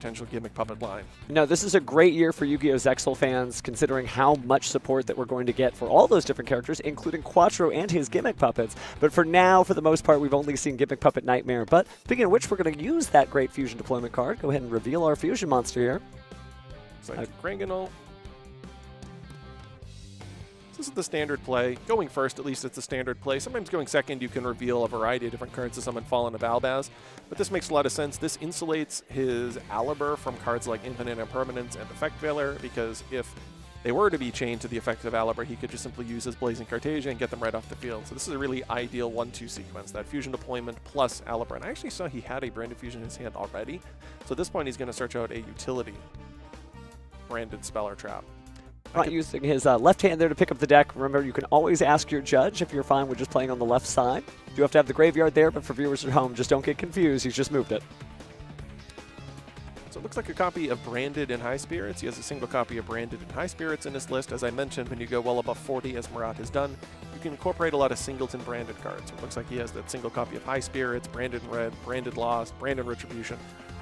potential Gimmick Puppet line. No, this is a great year for Yu-Gi-Oh! Zexal fans, considering how much support that we're going to get for all those different characters, including Quattro and his Gimmick Puppets. But for now, for the most part, we've only seen Gimmick Puppet Nightmare. But speaking of which, we're going to use that great fusion deployment card. Go ahead and reveal our fusion monster here. It's like Granganol. This is the standard play. Going first, at least it's a standard play. Sometimes going second, you can reveal a variety of different cards to summon Fallen of Albaz. But this makes a lot of sense. This insulates his Aliber from cards like Infinite Impermanence and Effect Veiler, because if they were to be chained to the effect of Aliber, he could just simply use his Blazing Cartesia and get them right off the field. So this is a really ideal 1-2 sequence, that fusion deployment plus Aliber. And I actually saw he had a Branded Fusion in his hand already. So at this point, he's going to search out a utility Branded Speller Trap. Not using his left hand there to pick up the deck. Remember, you can always ask your judge if you're fine with just playing on the left side. You do have to have the graveyard there, but for viewers at home, just don't get confused. He's just moved it. So it looks like a copy of Branded in High Spirits. He has a single copy of Branded in High Spirits in his list. As I mentioned, when you go well above 40, as Murat has done, you can incorporate a lot of singleton Branded cards. So it looks like he has that single copy of High Spirits, Branded in Red, Branded Lost, Branded Retribution.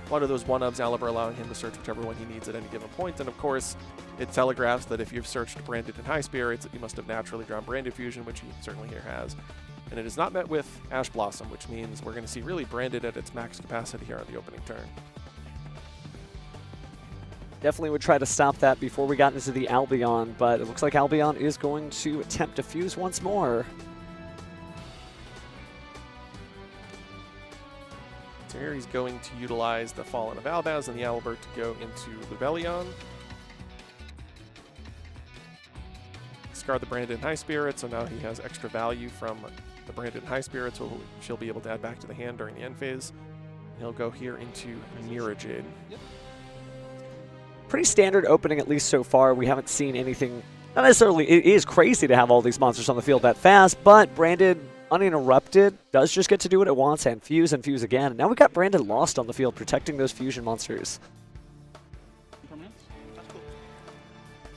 A lot of those one-ups, Aliber allowing him to search whichever one he needs at any given point. And of course, it telegraphs that if you've searched Branded in High Spirits, you must have naturally drawn Branded Fusion, which he certainly here has. And it is not met with Ash Blossom, which means we're going to see really Branded at its max capacity here on the opening turn. Definitely would try to stop that before we got into the Albion, but it looks like Albion is going to attempt to fuse once more. So here he's going to utilize the Fallen of Albaz and the Albert to go into Lubellion. Discard the Branded High Spirit, so now he has extra value from the Branded High Spirit, which he'll be able to add back to the hand during the end phase. He'll go here into Mirajade. Pretty standard opening, at least so far. We haven't seen anything. Not necessarily, it is crazy to have all these monsters on the field that fast, but Branded Uninterrupted does just get to do what it wants and fuse again. And now we've got Branded Lost on the field, protecting those fusion monsters.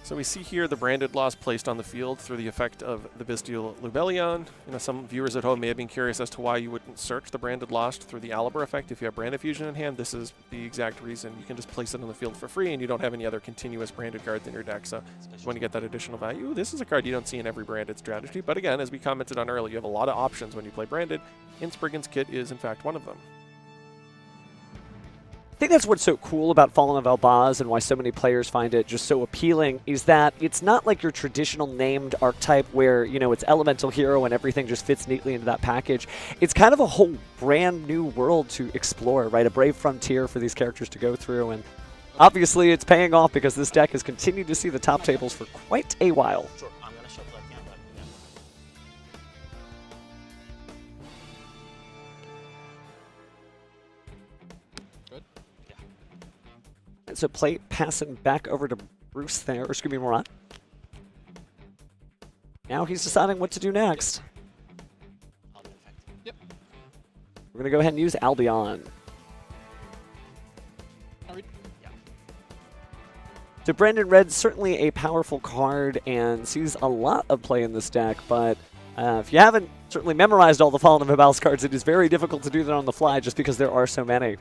So we see here the Branded Lost placed on the field through the effect of the Bestial Lubellion. You know, some viewers at home may have been curious as to why you wouldn't search the Branded Lost through the Aliber effect if you have Branded Fusion in hand. This is the exact reason. You can just place it on the field for free, and you don't have any other continuous Branded cards in your deck. So you want to get that additional value. This is a card you don't see in every Branded strategy. But again, as we commented on earlier, you have a lot of options when you play Branded, and Spriggan's Kit is, in fact, one of them. I think that's what's so cool about Fallen of Albaz and why so many players find it just so appealing, is that it's not like your traditional named archetype where, you know, it's Elemental Hero and everything just fits neatly into that package. It's kind of a whole brand new world to explore, right? A brave frontier for these characters to go through, and obviously it's paying off because this deck has continued to see the top tables for quite a while. Sure, I'm going to shuffle that hand back again. And so play passing back over to Bruce there, or excuse me, Murat. Now he's deciding what to do next. Yep. We're going to go ahead and use Albion. So Branded Red's certainly a powerful card and sees a lot of play in this deck, but if you haven't certainly memorized all the Fallen of Albaz cards, it is very difficult to do that on the fly just because there are so many.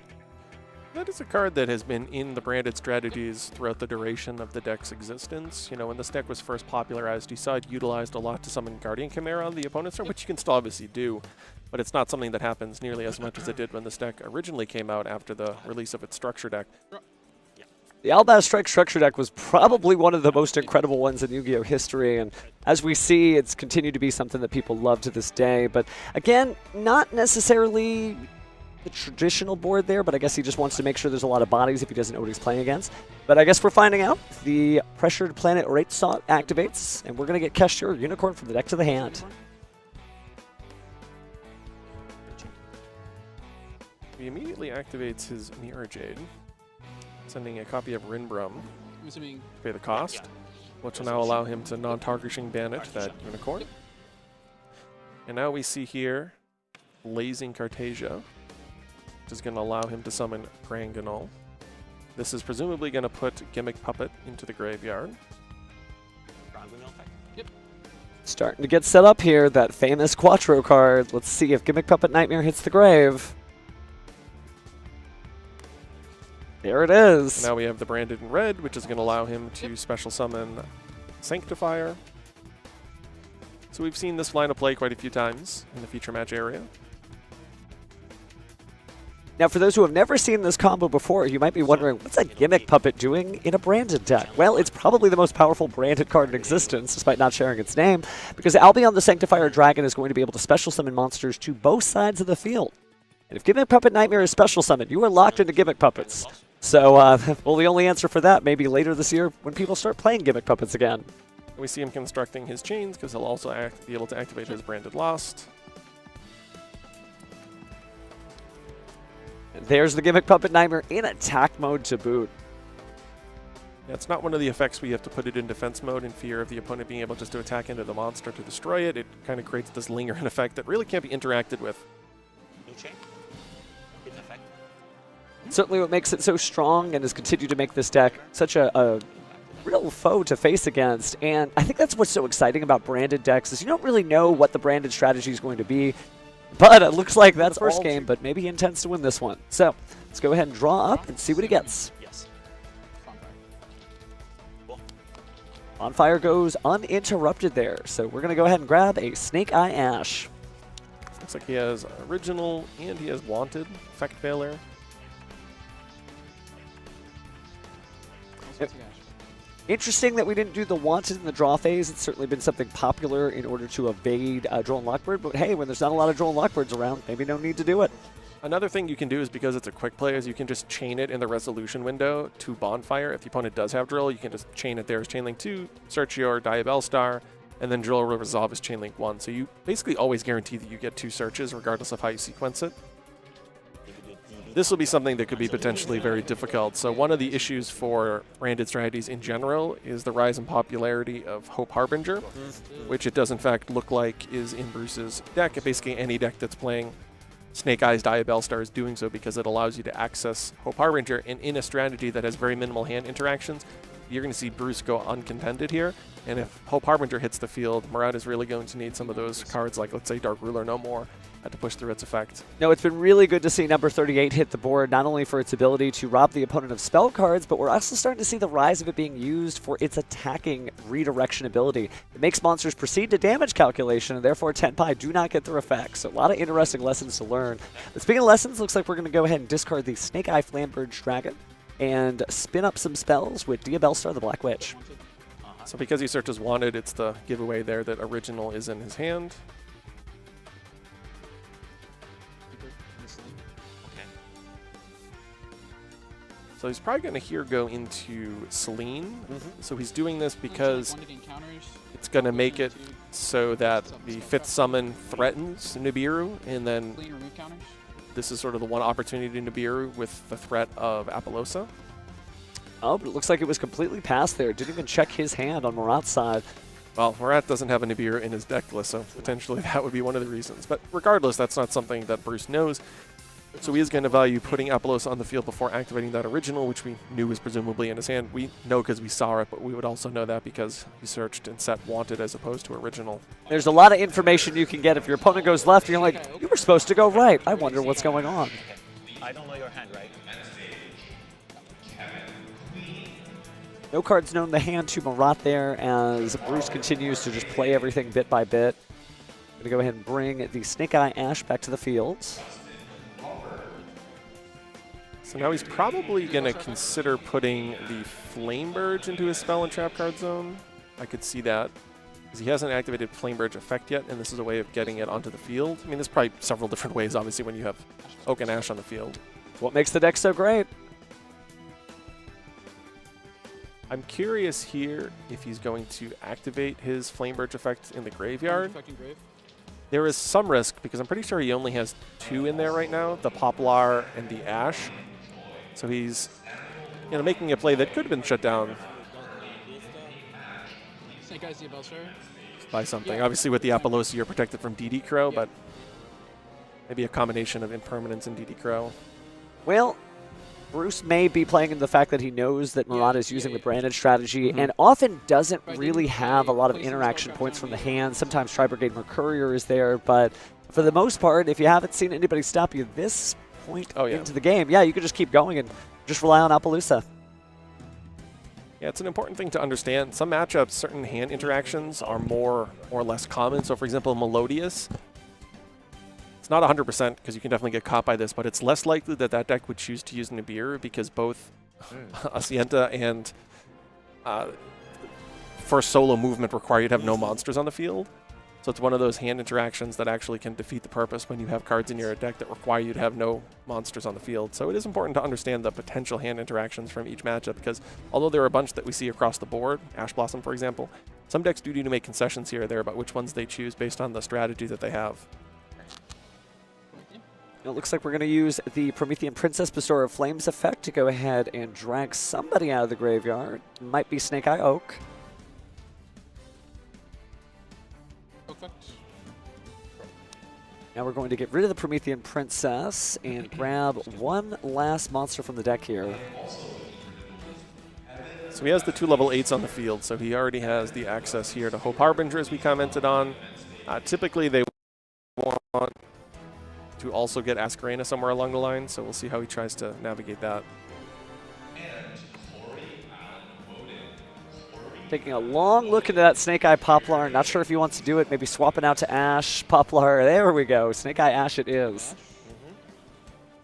That is a card that has been in the Branded strategies throughout the duration of the deck's existence. You know, when this deck was first popularized, you saw it utilized a lot to summon Guardian Chimera on the opponent's turn, which you can still obviously do, but it's not something that happens nearly as much as it did when this deck originally came out after the release of its structure deck. The Albaz Strike structure deck was probably one of the most incredible ones in Yu-Gi-Oh! History, and as we see, it's continued to be something that people love to this day. But again, not necessarily the traditional board there, but I guess he just wants to make sure there's a lot of bodies if he doesn't know what he's playing against. But I guess we're finding out. The Pressured Planet Rate Salt activates, and we're going to get Kesher Unicorn from the deck to the hand. He immediately activates his Mirajade, sending a copy of Rinbrum to pay the cost, which will now allow him to non-targeting banish that Unicorn. And now we see here Blazing Cartesia, which is going to allow him to summon Granganol. This is presumably going to put Gimmick Puppet into the graveyard. Yep. Starting to get set up here, that famous Quattro card. Let's see if Gimmick Puppet Nightmare hits the grave. There it is. Now we have the branded in red, which is going to allow him to special summon Sanctifier. So we've seen this line of play quite a few times in the feature match area. Now, for those who have never seen this combo before, you might be wondering, what's a Gimmick Puppet doing in a branded deck? Well, it's probably the most powerful branded card in existence, despite not sharing its name, because Albion the Sanctifier Dragon is going to be able to special summon monsters to both sides of the field. And if Gimmick Puppet Nightmare is special summoned, you are locked into Gimmick Puppets. So, well, the only answer for that may be later this year when people start playing Gimmick Puppets again. We see him constructing his chains because he'll also be able to activate his branded Lost. There's the Gimmick Puppet Nightmare in attack mode to boot. Yeah, it's not one of the effects where you have to put it in defense mode in fear of the opponent being able just to attack into the monster to destroy it. It kind of creates this lingering effect that really can't be interacted with. New chain. Hidden effect. Certainly what makes it so strong and has continued to make this deck such a real foe to face against. And I think that's what's so exciting about branded decks is you don't really know what the branded strategy is going to be. But it looks like that's first game, but maybe he intends to win this one. So let's go ahead and draw up and see what he gets. Yes. Bonfire goes uninterrupted there. So we're going to go ahead and grab a Snake Eye Ash. Looks like he has original and he has wanted effect failure. Interesting that we didn't do the wanted in the draw phase. It's certainly been something popular in order to evade Droll and Lockbird, but hey, when there's not a lot of Droll and Lockbirds around, maybe no need to do it. Another thing you can do is because it's a quick play is you can just chain it in the resolution window to Bonfire. If the opponent does have Drill, you can just chain it there as Chainlink 2, search your Diabell Star, and then Drill will resolve as Chainlink 1. So you basically always guarantee that you get 2 searches regardless of how you sequence it. This will be something that could be potentially very difficult. So one of the issues for branded strategies in general is the rise in popularity of Hope Harbinger, which it does in fact look like is in Bruce's deck. Basically any deck that's playing Snake Eyes Diabell Star is doing so because it allows you to access Hope Harbinger, and in a strategy that has very minimal hand interactions, you're going to see Bruce go uncontended here. And if Hope Harbinger hits the field, Murat is really going to need some of those cards like, let's say, Dark Ruler No More, to push through its effect. No, it's been really good to see number 38 hit the board, not only for its ability to rob the opponent of spell cards, but we're also starting to see the rise of it being used for its attacking redirection ability. It makes monsters proceed to damage calculation, and therefore Tenpai do not get their effects. So a lot of interesting lessons to learn. But speaking of lessons, looks like we're going to go ahead and discard the Snake Eye Flamberge Dragon and spin up some spells with Diabell Star the Black Witch. So because he searches wanted, it's the giveaway there that original is in his hand. So he's probably going to here go into Celine. So he's doing this because it's going to make it so that the 5th summon threatens Nibiru, and then this is sort of the one opportunity Nibiru with the threat of Apollosa. Oh, but it looks like it was completely past there. Didn't even check his hand on Murat's side. Well, Murat doesn't have a Nibiru in his deck list, so potentially that would be one of the reasons. But regardless, that's not something that Bruce knows. So he is going to value putting Apollosa on the field before activating that original, which we knew was presumably in his hand. We know because we saw it, but we would also know that because he searched and set wanted as opposed to original. There's a lot of information you can get. If your opponent goes left, you're like, you were supposed to go right. I wonder what's going on. I don't know your hand, right? No cards known the hand to Murat there as Bruce continues to just play everything bit by bit. Going to go ahead and bring the Snake Eye Ash back to the field. So now he's probably going to consider putting the Flamberge into his spell and trap card zone. I could see that, because he hasn't activated Flamberge effect yet, and this is a way of getting it onto the field. I mean, there's probably several different ways, obviously, when you have Oak and Ash on the field. What makes the deck so great? I'm curious here if he's going to activate his Flamberge effect in the graveyard. There is some risk, because I'm pretty sure he only has 2 in there right now, the Poplar and the Ash. So he's, making a play that could have been shut down by something. Obviously, with the Apollosa, you're protected from DD Crow, but maybe a combination of Impermanence and DD Crow. Well, Bruce may be playing in the fact that he knows that Murat is using the branded strategy and often doesn't really have a lot of interaction points from the hand. Sometimes Tri-Brigade Mercurier is there, but for the most part, if you haven't seen anybody stop you this point into the game, yeah, you can just keep going and just rely on Appaloosa. Yeah, it's an important thing to understand. Some matchups, certain hand interactions are more or less common. So, for example, Melodious, it's not 100% because you can definitely get caught by this, but it's less likely that that deck would choose to use Nibiru because both Asienta and first solo movement require you to have no monsters on the field. So it's one of those hand interactions that actually can defeat the purpose when you have cards in your deck that require you to have no monsters on the field. So it is important to understand the potential hand interactions from each matchup because although there are a bunch that we see across the board, Ash Blossom for example, some decks do need to make concessions here or there about which ones they choose based on the strategy that they have. It looks like we're going to use the Promethean Princess Bestower of Flames effect to go ahead and drag somebody out of the graveyard. Might be Snake Eye Oak. Now we're going to get rid of the Promethean Princess and grab one last monster from the deck here. So he has the 2 level 8s on the field, so he already has the access here to Hope Harbinger, as we commented on. Typically, they want to also get Ascarena somewhere along the line, so we'll see how he tries to navigate that. Taking a long look into that Snake Eye Poplar. Not sure if he wants to do it. Maybe swapping out to Ash, Poplar. There we go. Snake Eye Ash it is.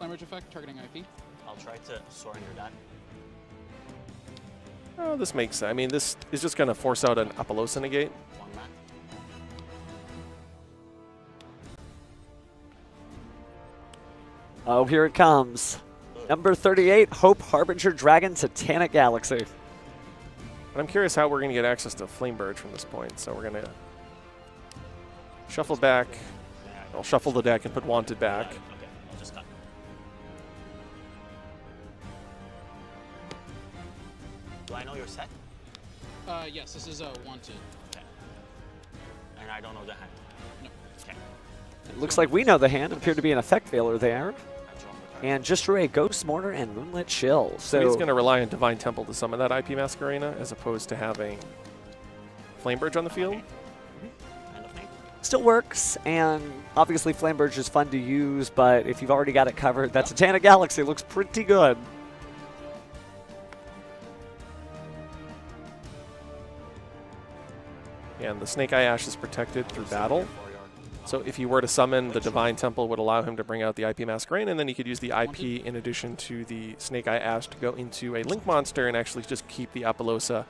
Language effect, targeting IP. I'll try to soar in your deck. Oh, this makes sense. I mean, this is just going to force out an Appaloosa negate. 1 mana. Oh, here it comes. Number 38, Hope Harbinger Dragon Titanic Galaxy. And I'm curious how we're going to get access to Flamebird from this point. So we're going to shuffle back. I'll shuffle the deck and put Wanted back. Okay, I'll just cut. Do I know your set? Yes, this is Wanted. Okay. And I don't know the hand. No. Okay. It looks like we know the hand. Appeared to be an effect veiler there. I draw the card. And just drew a Ghost Mortar and Moonlit Chill. So he's going to rely on Divine Temple to summon that IP Masquerena as opposed to having Flamebird on the field. End of name. Still works, and obviously Flamebird is fun to use, but if you've already got it covered, that Titanic Galaxy looks pretty good. And the Snake Eye Ash is protected through battle. So if he were to summon, the Divine Temple would allow him to bring out the IP Masquerade, and then he could use the IP in addition to the Snake Eye Ash to go into a Link monster and actually just keep the Appaloosa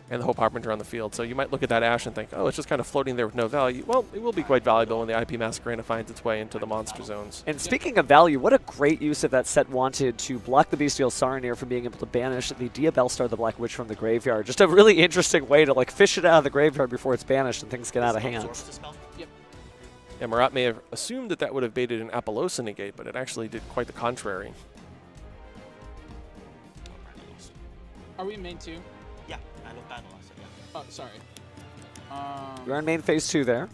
and the Hope Harbinger on the field. So you might look at that Ash and think, oh, it's just kind of floating there with no value. Well, it will be quite valuable when the IP Masquerade finds its way into the monster zones. And speaking of value, what a great use of that set Wanted to block the Bestial Saronir from being able to banish the Diabellstar the Black Witch from the graveyard. Just a really interesting way to like fish it out of the graveyard before it's banished and things get out of hand. Absorbs the spell? Yep. Yeah, Marat may have assumed that that would have baited an Appaloosa negate, but it actually did quite the contrary. Are we in main 2? Yeah, I look battle last. Yeah. Oh, sorry. You're on main phase 2 there.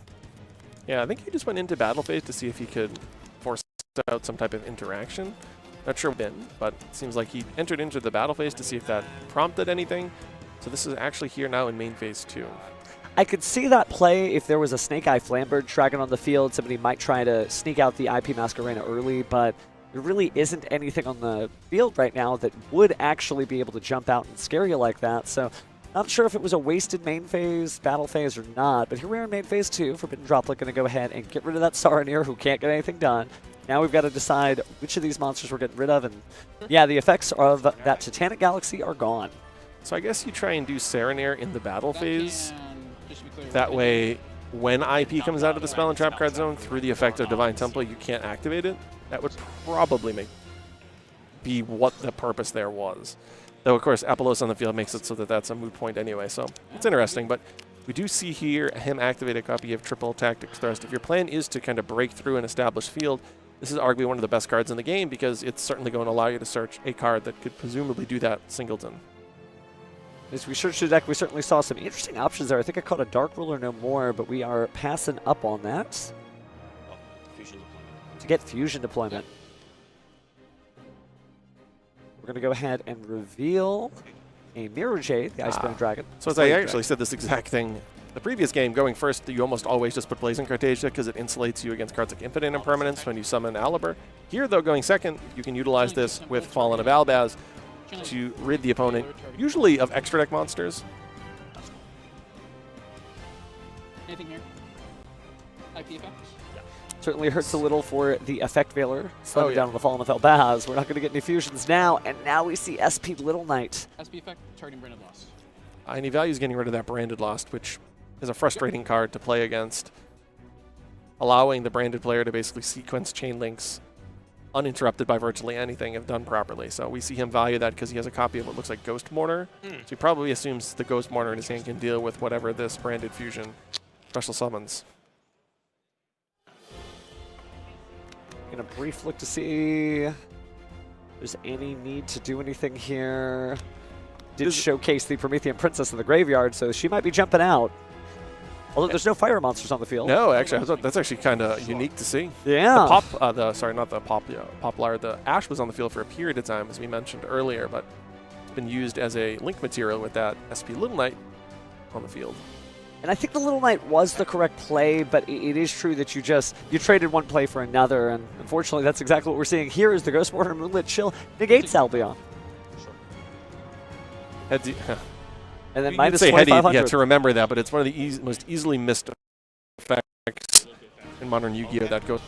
Yeah, I think he just went into battle phase to see if he could force out some type of interaction. Not sure when, but it seems like he entered into the battle phase to see if that prompted anything. So this is actually here now in main phase 2. I could see that play if there was a Snake Eye Flambird Dragon on the field. Somebody might try to sneak out the IP Masquerena early, but there really isn't anything on the field right now that would actually be able to jump out and scare you like that. So not sure if it was a wasted main phase, battle phase, or not, but here we are in main phase 2. Forbidden Droplet going to go ahead and get rid of that Saronir who can't get anything done. Now we've got to decide which of these monsters we're getting rid of, and yeah, the effects of that Titanic Galaxy are gone. So I guess you try and do Saronir in the battle phase. Just to be clear, That way, when IP comes out of the spell and trap card zone through the effect of Divine Temple, you can't activate it. That would probably be what the purpose there was. Though, of course, Appaloosa on the field makes it so that that's a moot point anyway, so it's interesting. But we do see here him activate a copy of Triple Tactics Thrust. If your plan is to kind of break through an established field, this is arguably one of the best cards in the game because it's certainly going to allow you to search a card that could presumably do that singleton. As we searched the deck, we certainly saw some interesting options there. I think I caught a Dark Ruler no more, but we are passing up on that Oh, fusion deployment. to get fusion deployment. We're going to go ahead and reveal a Mirror Jade, the Iceborne Dragon. So as I actually said this exact thing the previous game, going first, you almost always just put Blazing Cartagia because it insulates you against cards like Infinite Impermanence when you summon Alibur. Here, though, going second, you can utilize this with Fallen of Albaz. to rid the opponent, usually of extra deck monsters. Anything here? IP effect? Certainly hurts a little for the Effect Veiler. Slowing yeah. down on the Fallen of Elbaz. We're not going to get any fusions now, and now we see SP Little Knight. SP effect, targeting Branded Lost. And he values getting rid of that Branded Lost, which is a frustrating card to play against, allowing the Branded player to basically sequence chain links uninterrupted by virtually anything if done properly. So we see him value that because he has a copy of what looks like Ghost Mortar. So he probably assumes the Ghost Mortar in his hand can deal with whatever this Branded Fusion special summons. Gonna brief look to see if there's any need to do anything here. Did showcase the Promethean Princess in the graveyard, so she might be jumping out. Although there's no fire monsters on the field. No, actually, I thought that's actually kind of unique to see. Yeah. The Ash was on the field for a period of time, as we mentioned earlier, but it's been used as a link material with that SP Little Knight on the field. And I think the Little Knight was the correct play, but it is true that you traded one play for another, and unfortunately that's exactly what we're seeing here is the Ghost Mortar Moonlit Chill negates Albion. Heads, And then you minus say heady, 2,500. yeah, to remember that, but it's one of the most easily missed effects in Modern Yu-Gi-Oh! That goes.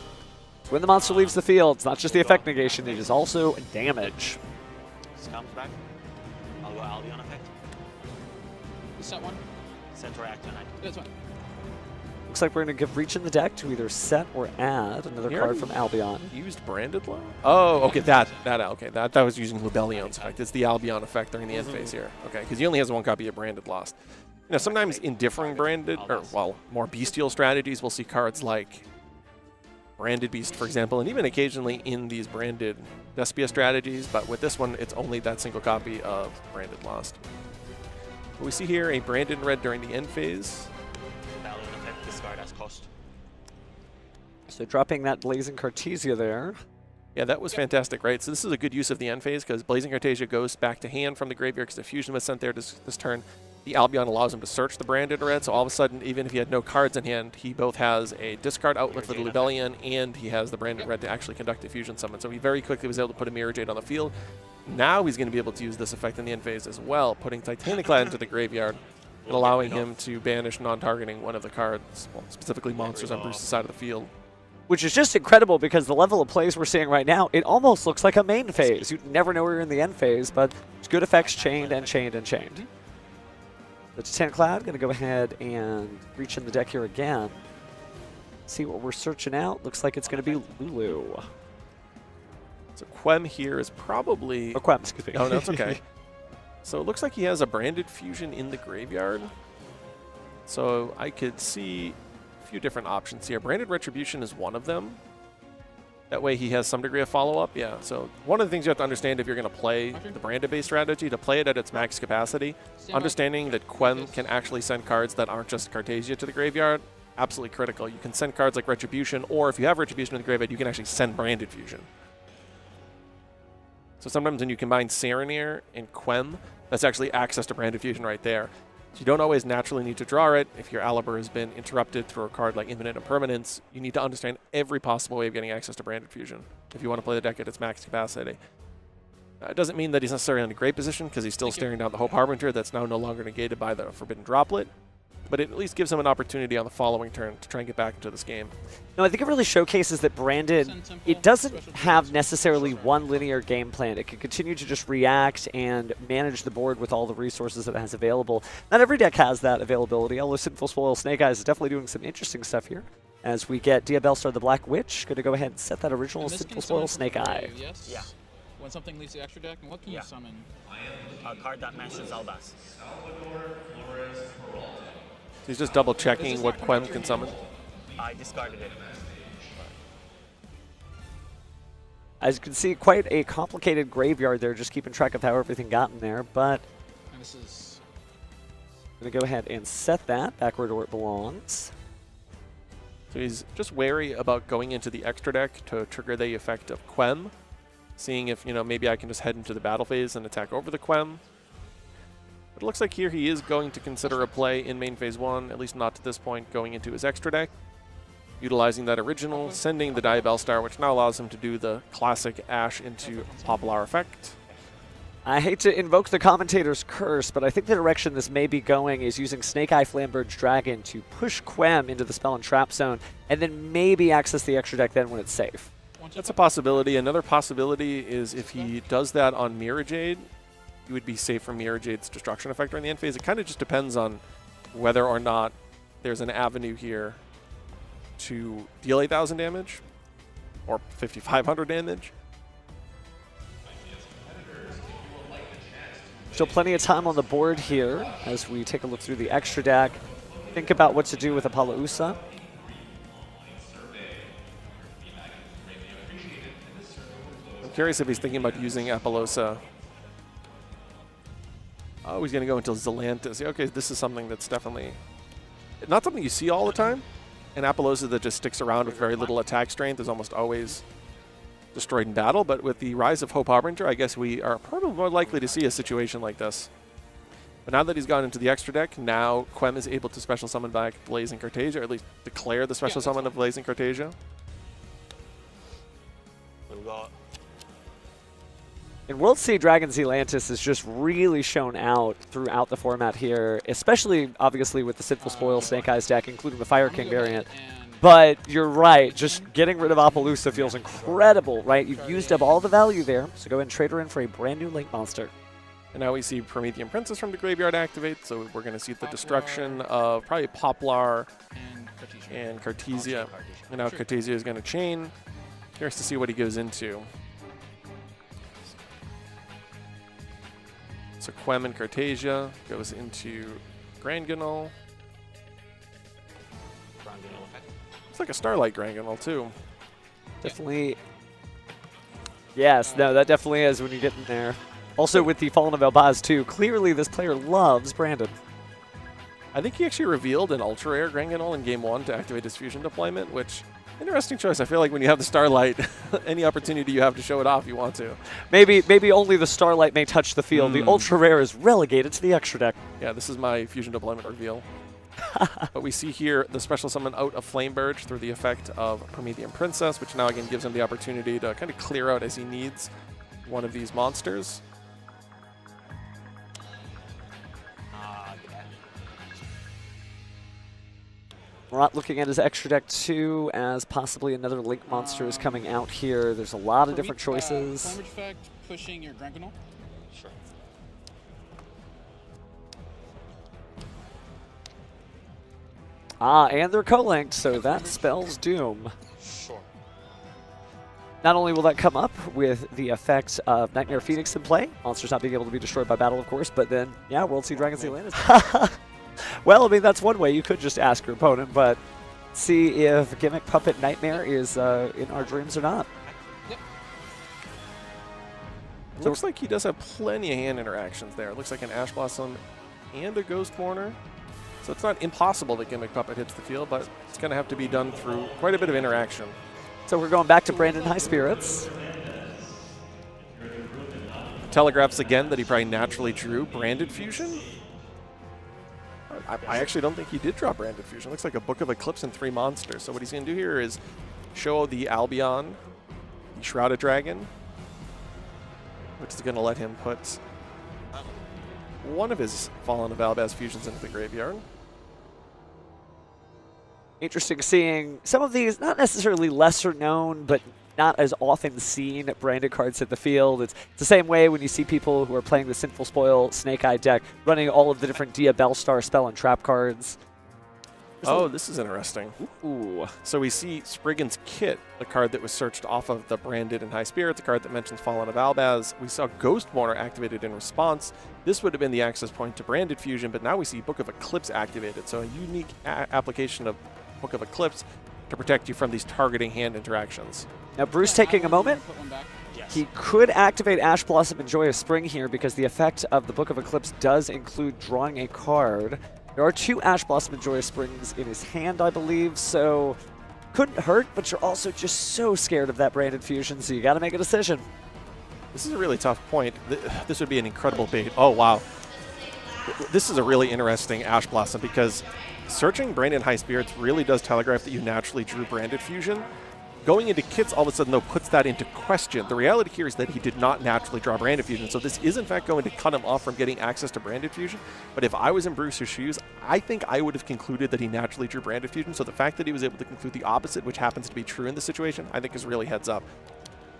When the monster leaves the field, it's not just the effect negation, it is also damage. Scum's back. I'll go Albion effect. Set one. Center act tonight. That's fine. Looks like we're going to give Reach in the deck to either set or add another Here card we from Albion. Used Branded Law? Oh, okay, that was using Lubellion's effect. It's the Albion effect during the end phase here. Okay, because he only has one copy of Branded Lost. You know, sometimes in differing branded, or well, more bestial strategies, we'll see cards like Branded Beast, for example, and even occasionally in these branded Despia strategies, but with this one, it's only that single copy of Branded Lost. We see here a Branded Red during the end phase. Albion effect, discard as cost. So dropping that Blazing Cartesia there. Yeah, that was fantastic, right? So this is a good use of the end phase because Blazing Cartesia goes back to hand from the graveyard because the fusion was sent there this turn. The Albion allows him to search the Branded Red, so all of a sudden, even if he had no cards in hand, he both has a discard outlet for the Lubellion and he has the Branded Red to actually conduct a fusion summon. So he very quickly was able to put a Mirror Jade on the field. Now he's going to be able to use this effect in the end phase as well, putting Titaniclad into the graveyard and allowing him to banish non-targeting one of the cards, well, specifically monsters on Bruce's side of the field. Which is just incredible because the level of plays we're seeing right now, it almost looks like a main phase. You never know where you're in the end phase, but it's good effects chained and chained and chained. The Titaniclad going to go ahead and reach in the deck here again. See what we're searching out. Looks like it's going to be Lulu. So Quem here is probably... Oh, Quem, excuse me. Oh, no, it's okay. So it looks like he has a Branded Fusion in the graveyard. So I could see a few different options here. Branded Retribution is one of them. That way he has some degree of follow-up. Yeah, so one of the things you have to understand if you're going to play the Branded-based strategy, to play it at its max capacity, understanding that Quem can actually send cards that aren't just Cartesia to the graveyard, absolutely critical. You can send cards like Retribution, or if you have Retribution in the graveyard, you can actually send Branded Fusion. So sometimes when you combine Serenir and Quem, that's actually access to Branded Fusion right there. So you don't always naturally need to draw it. If your Aliber has been interrupted through a card like Infinite Impermanence, you need to understand every possible way of getting access to Branded Fusion if you want to play the deck at its max capacity. It doesn't mean that he's necessarily in a great position because he's still staring down the Hope Harbinger that's now no longer negated by the Forbidden Droplet. But it at least gives him an opportunity on the following turn to try and get back into this game. No, I think it really showcases that Branded, it doesn't have necessarily one linear game plan. It can continue to just react and manage the board with all the resources that it has available. Not every deck has that availability, although Sinful Spoil Snake Eyes is definitely doing some interesting stuff here. As we get Diabellstar the Black Witch, going to go ahead and set that original Sinful Spoil Snake Eye. Yes? Yeah. When something leaves the extra deck, and what can you summon? A card that matches Albaz. He's just double checking what Quem can summon. I discarded it. As you can see, quite a complicated graveyard there, just keeping track of how everything got in there, but And this is... I'm going to go ahead and set that back where it belongs. So he's just wary about going into the extra deck to trigger the effect of Quem, seeing if, you know, maybe I can just head into the battle phase and attack over the Quem. But it looks like here he is going to consider a play in main phase 1, at least not to this point, going into his extra deck, utilizing that original, sending the Diabellstar, which now allows him to do the classic Ash into Poplar effect. I hate to invoke the commentator's curse, but I think the direction this may be going is using Snake Eye Flamberge Dragon to push Quem into the spell and trap zone, and then maybe access the extra deck then when it's safe. That's a possibility. Another possibility is if he does that on Mirror Jade, he would be safe from Mirror Jade's destruction effect during the end phase. It kind of just depends on whether or not there's an avenue here to deal 8,000 damage or 5,500 damage. Still plenty of time on the board here as we take a look through the extra deck. Think about what to do with Apollo Usa. I'm curious if he's thinking about using Apollosa. Oh, he's going to go into Zelantis. Okay, this is something that's definitely not something you see all the time. An Apollosa that just sticks around with very little attack strength is almost always destroyed in battle, but with the rise of Hope Harbinger, I guess we are probably more likely to see a situation like this. But now that he's gone into the extra deck, now Quem is able to special summon back Blazing Cartasia, or at least declare the special summon of Blazing Cartasia. We've got And World Sea Dragon Zelantis is just really shown out throughout the format here, especially obviously with the Sinful Spoil Snake Eyes deck, including the Fire King variant. But you're right, just getting rid of Apollousa feels incredible, right? You've used up all the value there, so go ahead and trade her in for a brand new Link monster. And now we see Promethean Princess from the graveyard activate, so we're going to see the destruction of probably Poplar and Cartesia. And now Cartesia is going to chain. Curious to see what he goes into. So Quem and Cartesia goes into Granganol. It's like a Starlight Granganol too. Definitely. Yes, no, that definitely is when you get in there. Also with the Fallen of Elbaz too, clearly this player loves Brandon. I think he actually revealed an Ultra Rare Granganol in Game 1 to activate his fusion deployment, which, interesting choice. I feel like when you have the Starlight, any opportunity you have to show it off, you want to. Maybe only the Starlight may touch the field. The Ultra Rare is relegated to the extra deck. Yeah, this is my fusion deployment reveal. But we see here the special summon out of Flamberge through the effect of Promethean Princess, which now again gives him the opportunity to kind of clear out as he needs one of these monsters. Murat looking at his extra deck too, as possibly another Link monster is coming out here. There's a lot of different choices. Flamberge effect, pushing your Granganol. sure. And they're co-linked, so that spells doom. Sure. Not only will that come up with the effects of Nightmare Phoenix in play, monsters not being able to be destroyed by battle, of course, but then, yeah, World Sea Dragon Zelantis. Well, I mean, that's one way. You could just ask your opponent, but see if Gimmick Puppet Nightmare is in our dreams or not. Yep. Looks like he does have plenty of hand interactions there. It looks like an Ash Blossom and a Ghost Mourner. So it's not impossible that Gimmick Puppet hits the field, but it's going to have to be done through quite a bit of interaction. So we're going back to Brandon High Spirits. Telegraphs again that he probably naturally drew Branded Fusion. I actually don't think he did draw Branded Fusion. Looks like a Book of Eclipse and 3 monsters. So what he's going to do here is show the Albion, the Shrouded Dragon, which is going to let him put one of his Fallen of Albaz fusions into the graveyard. Interesting seeing some of these, not necessarily lesser known, but not as often seen branded cards hit the field. It's the same way when you see people who are playing the Sinful Spoil Snake Eye deck running all of the different Dia Bellstar spell and trap cards. This is interesting. Ooh. So we see Spriggan's Kit, the card that was searched off of the Branded and High Spirit, the card that mentions Fallen of Albaz. We saw Ghost Mourner activated in response. This would have been the access point to Branded Fusion, but now we see Book of Eclipse activated. So a unique application of Book of Eclipse to protect you from these targeting hand interactions. Now Bruce taking a moment. Put one back. Yes. He could activate Ash Blossom and Joy of Spring here because the effect of the Book of Eclipse does include drawing a card. There are 2 Ash Blossom and Joy of Springs in his hand, I believe, so couldn't hurt, but you're also just so scared of that Branded Fusion, so you got to make a decision. This is a really tough point. This would be an incredible bait. Oh, wow. This is a really interesting Ash Blossom because searching Branded High Spirits really does telegraph that you naturally drew Branded Fusion. Going into kits all of a sudden, though, puts that into question. The reality here is that he did not naturally draw Branded Fusion, so this is, in fact, going to cut him off from getting access to Branded Fusion. But if I was in Bruce's shoes, I think I would have concluded that he naturally drew Branded Fusion, so the fact that he was able to conclude the opposite, which happens to be true in this situation, I think is really heads up.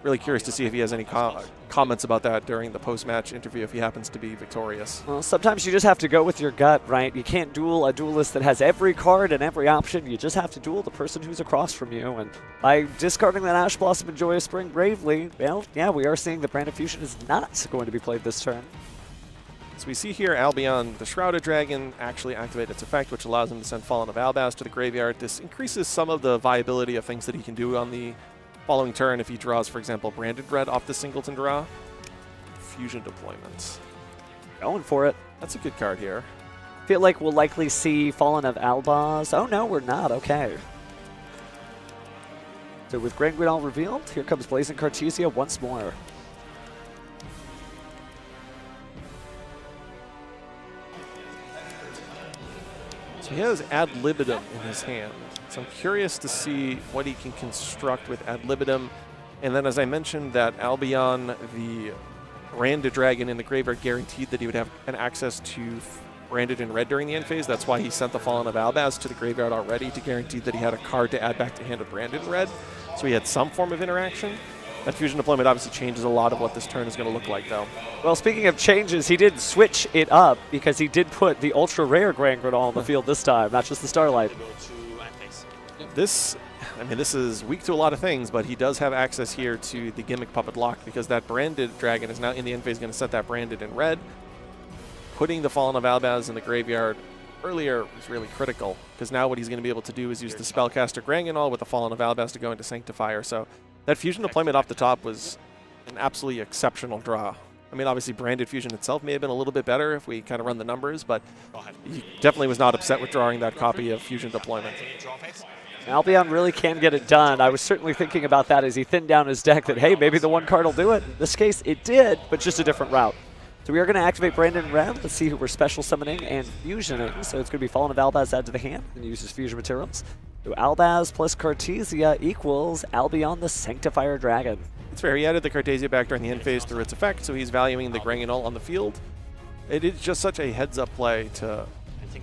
Really curious to see if he has any comments about that during the post-match interview if he happens to be victorious. Well, sometimes you just have to go with your gut, right? You can't duel a duelist that has every card and every option. You just have to duel the person who's across from you. And by discarding that Ash Blossom and Joyous Spring bravely, well, yeah, we are seeing that Branded Fusion is not going to be played this turn. So we see here Albion, the Shrouded Dragon, actually activate its effect, which allows him to send Fallen of Albaz to the graveyard. This increases some of the viability of things that he can do on the following turn if he draws, for example, Branded Red off the singleton draw. Fusion Deployment. Going for it. That's a good card here. Feel like we'll likely see Fallen of Albaz. Oh, no, we're not. Okay. So with Grand Guidon revealed, here comes Blazing Cartesia once more. So he has Ad Libitum in his hand. So I'm curious to see what he can construct with Ad Libitum. And then, as I mentioned, that Albion, the Branded Dragon in the graveyard, guaranteed that he would have an access to Branded in red during the end phase. That's why he sent the Fallen of Albaz to the graveyard already, to guarantee that he had a card to add back to hand of Branded in red. So he had some form of interaction. That Fusion Deployment obviously changes a lot of what this turn is going to look like, though. Well, speaking of changes, he did switch it up because he did put the ultra rare Grand Guidon on the field this time, not just the Starlight. This is weak to a lot of things, but he does have access here to the Gimmick Puppet lock because that Branded Dragon is now in the end phase going to set that Branded in red. Putting the Fallen of Albaz in the graveyard earlier was really critical because now what he's going to be able to do is use the Spellcaster Granganol with the Fallen of Albaz to go into Sanctifier. So that Fusion Deployment off the top was an absolutely exceptional draw. I mean, obviously, Branded Fusion itself may have been a little bit better if we kind of run the numbers, but he definitely was not upset with drawing that copy of Fusion Deployment. Albion really can get it done. I was certainly thinking about that as he thinned down his deck, that, hey, maybe the one card will do it. In this case, it did, but just a different route. So we are going to activate Brandon Red. Let's see who we're special summoning and fusioning. So it's going to be Fallen of Albaz add to the hand and uses fusion materials. So Albaz plus Cartesia equals Albion the Sanctifier Dragon. It's fair. He added the Cartesia back during the end phase through its effect, so he's valuing the Granganol on the field. It is just such a heads-up play to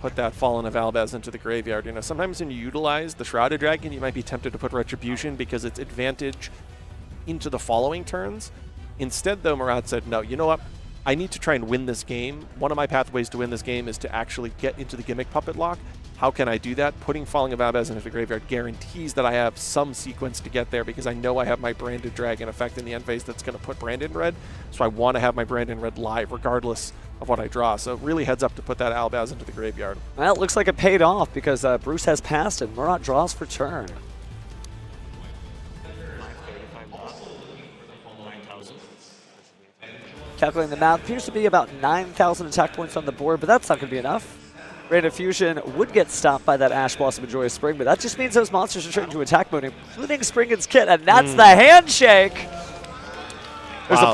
put that Fallen of Albaz into the graveyard. You know, sometimes when you utilize the Shrouded Dragon, you might be tempted to put Retribution because it's advantage into the following turns. Instead, though, Murat said, no, you know what? I need to try and win this game. One of my pathways to win this game is to actually get into the Gimmick Puppet lock. How can I do that? Putting Falling of Albaz into the graveyard guarantees that I have some sequence to get there because I know I have my Branded Dragon effect in the end phase that's going to put Branded in red. So I want to have my Branded in red live regardless of what I draw. So really heads up to put that Albaz into the graveyard. Well, it looks like it paid off because Bruce has passed and Murat draws for turn. Calculating the math, appears to be about 9,000 attack points on the board, but that's not going to be enough. Branded Fusion would get stopped by that Ash Blossom and Joyous Spring, but that just means those monsters are turning to attack mode, including Springen's Kit, and that's the handshake! There's Wow. a